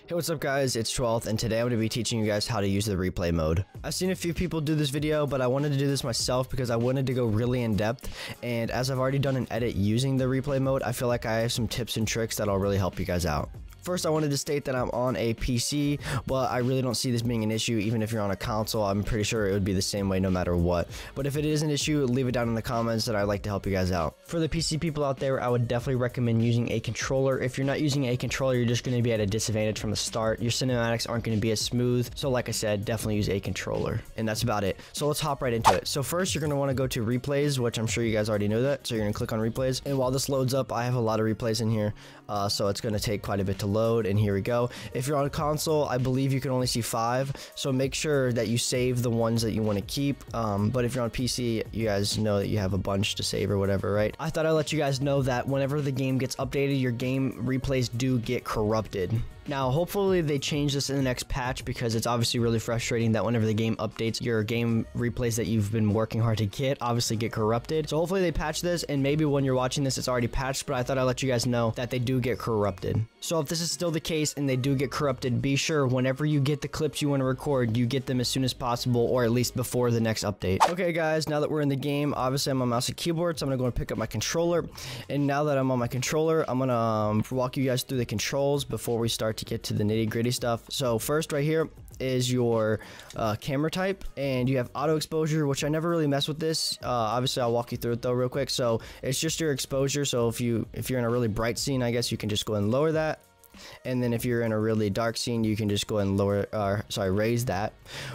Hey, what's up guys, it's 12th and today I'm going to be teaching you guys how to use the replay mode. I've seen a few people do this video, but I wanted to do this myself because I wanted to go really in depth, and as I've already done an edit using the replay mode, I feel like I have some tips and tricks that'll really help you guys out. First, I wanted to state that I'm on a PC, but I really don't see this being an issue. Even if you're on a console, I'm pretty sure it would be the same way no matter what. But if it is an issue, leave it down in the comments and I'd like to help you guys out. For the PC people out there, I would definitely recommend using a controller. If you're not using a controller, you're just going to be at a disadvantage from the start. Your cinematics aren't going to be as smooth. So like I said, definitely use a controller. And that's about it. So let's hop right into it. So first, you're going to want to go to replays, which I'm sure you guys already know that. So you're going to click on replays. And while this loads up, I have a lot of replays in here. So it's going to take quite a bit to load. And here we go. If you're on a console, I believe you can only see 5, so make sure that you save the ones that you want to keep. But if you're on PC, you guys know that you have a bunch to save or whatever, right? I thought I'd let you guys know that whenever the game gets updated, your game replays do get corrupted. Now, hopefully they change this in the next patch, because it's obviously really frustrating that whenever the game updates, your game replays that you've been working hard to get obviously get corrupted. So hopefully they patch this, and maybe when you're watching this, it's already patched, but I thought I'd let you guys know that they do get corrupted. So if this is still the case and they do get corrupted, be sure whenever you get the clips you want to record, you get them as soon as possible, or at least before the next update. Okay guys, now that we're in the game, obviously I'm on mouse and keyboard, so I'm gonna go and pick up my controller. And now that I'm on my controller, I'm gonna walk you guys through the controls before we start to get to the nitty-gritty stuff. So first, right here is your camera type, and you have auto exposure, which I never really mess with this. Obviously I'll walk you through it though real quick. So it's just your exposure. So if you're in a really bright scene, I guess you can just go and lower that. And then if you're in a really dark scene, you can just go and raise that.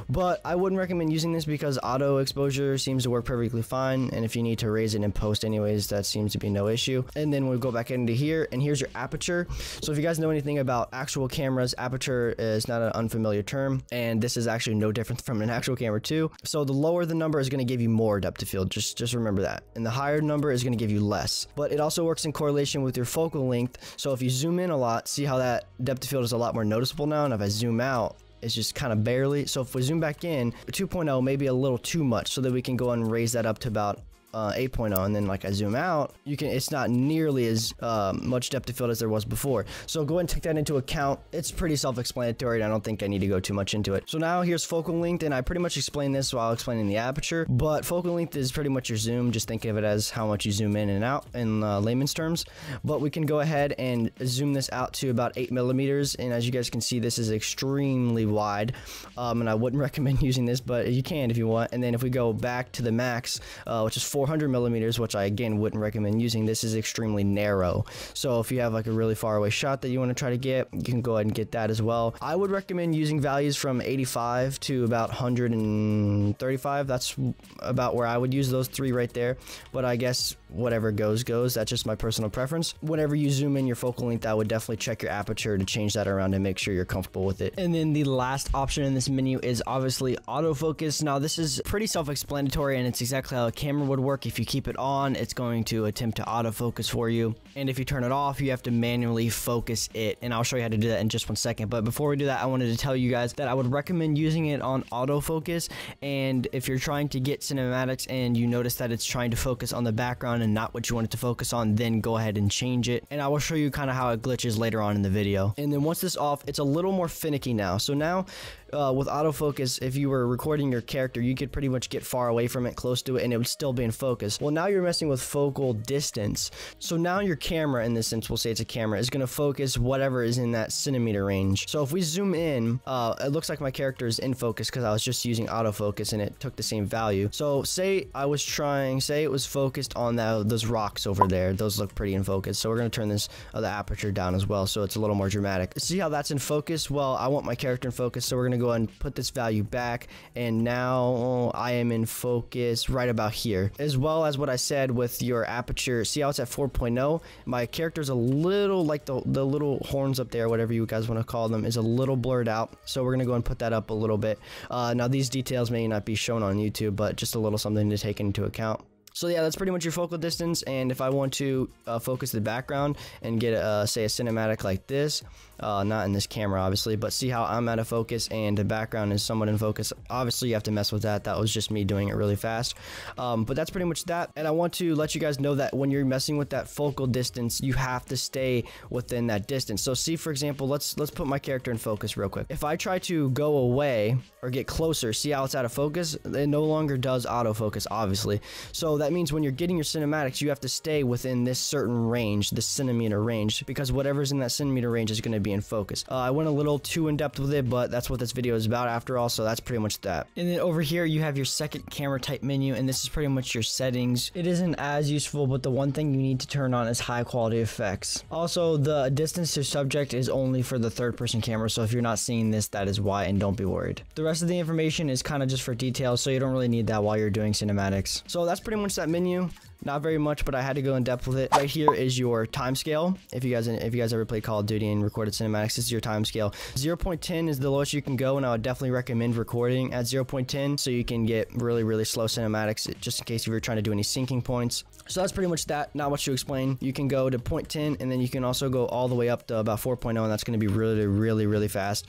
But I wouldn't recommend using this because auto exposure seems to work perfectly fine, and if you need to raise it in post anyways, that seems to be no issue. And then we'll go back into here, and here's your aperture. So if you guys know anything about actual cameras, aperture is not an unfamiliar term, and this is actually no different from an actual camera too. So the lower the number is going to give you more depth of field, just remember that, and the higher number is going to give you less. But it also works in correlation with your focal length. So if you zoom in a lot, see how that depth of field is a lot more noticeable now, and if I zoom out, it's just kind of barely. So if we zoom back in, 2.0 may be a little too much, so that we can go and raise that up to about 8.0, and then like I zoom out, it's not nearly as much depth of field as there was before. So go ahead and take that into account. It's pretty self-explanatory, and I don't think I need to go too much into it. So now here's focal length, and I pretty much explained this while explaining the aperture, but focal length is pretty much your zoom. Just think of it as how much you zoom in and out in layman's terms. But we can go ahead and zoom this out to about 8 millimeters, and as you guys can see, this is extremely wide, and I wouldn't recommend using this, but you can if you want. And then if we go back to the max, which is 400 millimeters, which I again wouldn't recommend using, this is extremely narrow. So if you have like a really far away shot that you want to try to get, you can go ahead and get that as well. I would recommend using values from 85 to about 135. That's about where I would use those three right there, but I guess whatever goes. That's just my personal preference. Whenever you zoom in your focal length, I would definitely check your aperture to change that around and make sure you're comfortable with it. And then the last option in this menu is obviously autofocus. Now this is pretty self-explanatory, and it's exactly how a camera would work. If you keep it on, it's going to attempt to autofocus for you, and if you turn it off, you have to manually focus it, and I'll show you how to do that in just one second. But before we do that, I wanted to tell you guys that I would recommend using it on autofocus, and if you're trying to get cinematics and you notice that it's trying to focus on the background and not what you want it to focus on, then go ahead and change it, and I will show you kind of how it glitches later on in the video. And then once this off, it's a little more finicky now. So now with autofocus, if you were recording your character, you could pretty much get far away from it, close to it, and it would still be in focus. Well, now you're messing with focal distance. So now your camera, in this sense, we'll say it's a camera, is going to focus whatever is in that centimeter range. So if we zoom in, it looks like my character is in focus because I was just using autofocus and it took the same value. So say it was focused on those rocks over there. Those look pretty in focus. So we're going to turn this the aperture down as well, so it's a little more dramatic. See how that's in focus? Well, I want my character in focus, so we're going to go ahead and put this value back, and now I am in focus right about here. As well as what I said with your aperture, see how it's at 4.0? My character's a little, like the little horns up there, whatever you guys want to call them, is a little blurred out, so we're going to go and put that up a little bit. Now these details may not be shown on YouTube, but just a little something to take into account. So yeah, that's pretty much your focal distance, and if I want to focus the background and get say a cinematic like this, not in this camera obviously, but see how I'm out of focus and the background is somewhat in focus. Obviously you have to mess with that. That was just me doing it really fast, but that's pretty much that. And I want to let you guys know that when you're messing with that focal distance, you have to stay within that distance. So see, for example, let's put my character in focus real quick. If I try to go away or get closer, see how it's out of focus? It no longer does autofocus, obviously. So that means when you're getting your cinematics, you have to stay within this certain range, this centimeter range, because whatever's in that centimeter range is going to be in focus. I went a little too in depth with it, but that's what this video is about after all, so that's pretty much that. And then over here, you have your second camera type menu, and this is pretty much your settings. It isn't as useful, but the one thing you need to turn on is high quality effects. Also, the distance to subject is only for the third person camera, so if you're not seeing this, that is why, and don't be worried. The rest of the information is kind of just for details, so you don't really need that while you're doing cinematics. So that's pretty much that menu. Not very much, but I had to go in depth with it. Right here is your time scale. If you guys ever played Call of Duty and recorded cinematics, this is your time scale. 0.10 is the lowest you can go, and I would definitely recommend recording at 0.10 so you can get really slow cinematics, just in case if you're trying to do any syncing points. So that's pretty much that. Not much to explain. You can go to 0.10, and then you can also go all the way up to about 4.0, and that's going to be really fast.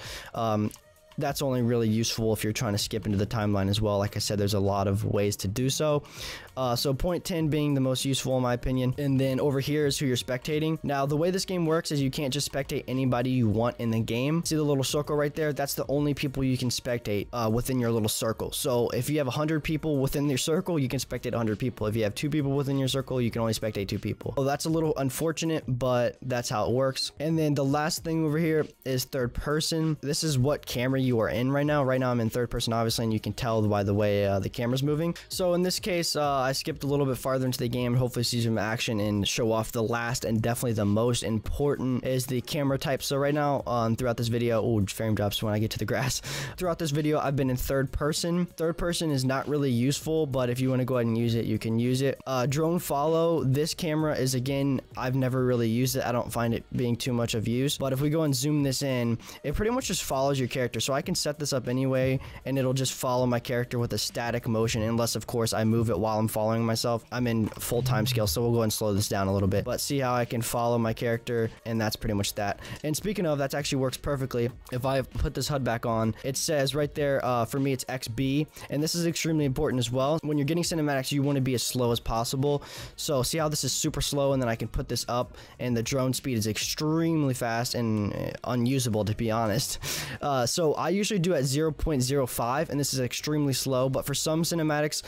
That's only really useful if you're trying to skip into the timeline as well. Like I said, there's a lot of ways to do so. So 0.10 being the most useful in my opinion. And then over here is who you're spectating. Now, the way this game works is you can't just spectate anybody you want in the game. See the little circle right there? That's the only people you can spectate within your little circle. So if you have 100 people within your circle, you can spectate 100 people. If you have 2 people within your circle, you can only spectate 2 people. Well, that's a little unfortunate, but that's how it works. And then the last thing over here is third person. This is what camera you are in right now. Right now I'm in third person, obviously, and you can tell by the way the camera's moving. So in this case, I skipped a little bit farther into the game, hopefully see some action and show off the last and definitely the most important is the camera type. So right now, throughout this video, oh, frame drops when I get to the grass. Throughout this video, I've been in third person. Third person is not really useful, but if you want to go ahead and use it, you can use it. Drone follow, this camera is, again, I've never really used it. I don't find it being too much of use, but if we go and zoom this in, it pretty much just follows your character. So I can set this up anyway, and it'll just follow my character with a static motion, unless of course I move it while I'm following myself. I'm in full time scale, so we'll go and slow this down a little bit, but see how I can follow my character, and that's pretty much that. And speaking of, that actually works perfectly. If I put this HUD back on, it says right there, for me it's XB, and this is extremely important as well. When you're getting cinematics, you want to be as slow as possible. So see how this is super slow, and then I can put this up, and the drone speed is extremely fast and unusable, to be honest. So I usually do at 0.05, and this is extremely slow, but for some cinematics,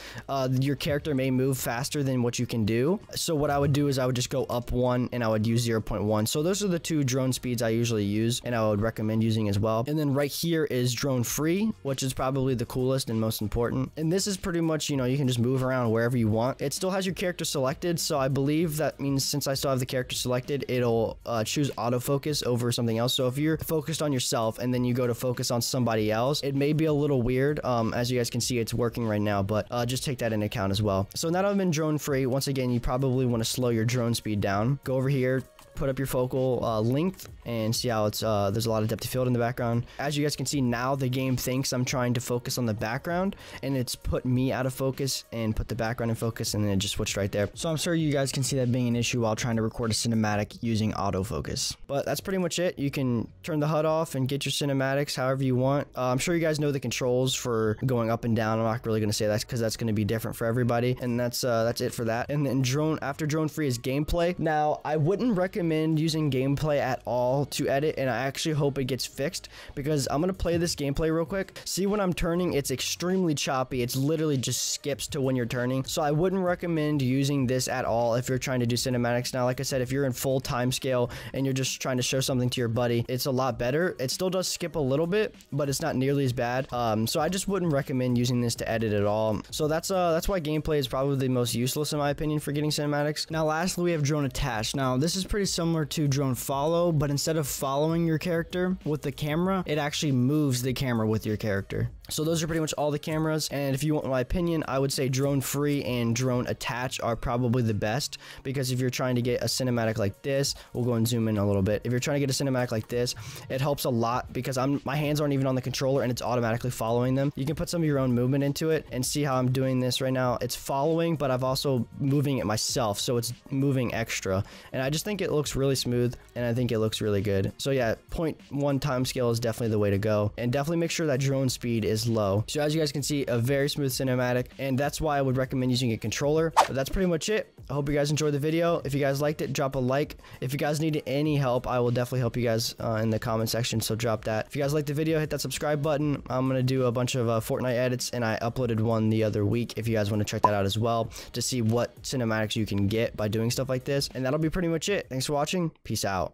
your character may move faster than what you can do. So what I would do is I would just go up 1, and I would use 0.1. So those are the 2 drone speeds I usually use, and I would recommend using as well. And then right here is drone free, which is probably the coolest and most important. And this is pretty much, you know, you can just move around wherever you want. It still has your character selected, so I believe that means since I still have the character selected, it'll choose autofocus over something else. So if you're focused on yourself and then you go to focus on somebody else, it may be a little weird. As you guys can see, it's working right now, but just take that into account as well. So now that I'm in drone free, once again, you probably want to slow your drone speed down. Go over here, put up your focal length, and see how it's there's a lot of depth of field in the background. As you guys can see, now the game thinks I'm trying to focus on the background, and it's put me out of focus and put the background in focus, and then it just switched right there. So I'm sure you guys can see that being an issue while trying to record a cinematic using autofocus. But that's pretty much it. You can turn the HUD off and get your cinematics however you want. I'm sure you guys know the controls for going up and down. I'm not really going to say that because that's going to be different for everybody, and that's it for that. And then after drone free is gameplay. Now I wouldn't recommend using gameplay at all to edit, and I actually hope it gets fixed, because I'm gonna play this gameplay real quick. See, when I'm turning, it's extremely choppy. It's literally just skips to when you're turning, so I wouldn't recommend using this at all if you're trying to do cinematics. Now, like I said, if you're in full time scale and you're just trying to show something to your buddy, it's a lot better. It still does skip a little bit, but it's not nearly as bad. So I just wouldn't recommend using this to edit at all. So that's why gameplay is probably the most useless in my opinion for getting cinematics. Now lastly, we have drone attach. Now this is pretty similar to drone follow, but instead of following your character with the camera, it actually moves the camera with your character. So those are pretty much all the cameras, and if you want my opinion, I would say drone free and drone attach are probably the best, because if you're trying to get a cinematic like this, we'll go and zoom in a little bit. If you're trying to get a cinematic like this, it helps a lot because my hands aren't even on the controller and it's automatically following them. You can put some of your own movement into it and see how I'm doing this right now. It's following, but I've also moving it myself, so it's moving extra, and I just think it looks really smooth, and I think it looks really good. So yeah, 0.1 time scale is definitely the way to go, and definitely make sure that drone speed is low. So as you guys can see, a very smooth cinematic, and that's why I would recommend using a controller. But that's pretty much it. I hope you guys enjoyed the video. If you guys liked it, drop a like. If you guys need any help, I will definitely help you guys in the comment section, so drop that. If you guys liked the video, hit that subscribe button. I'm gonna do a bunch of Fortnite edits, and I uploaded one the other week if you guys want to check that out as well, to see what cinematics you can get by doing stuff like this. And that'll be pretty much it. Thanks for watching. Peace out.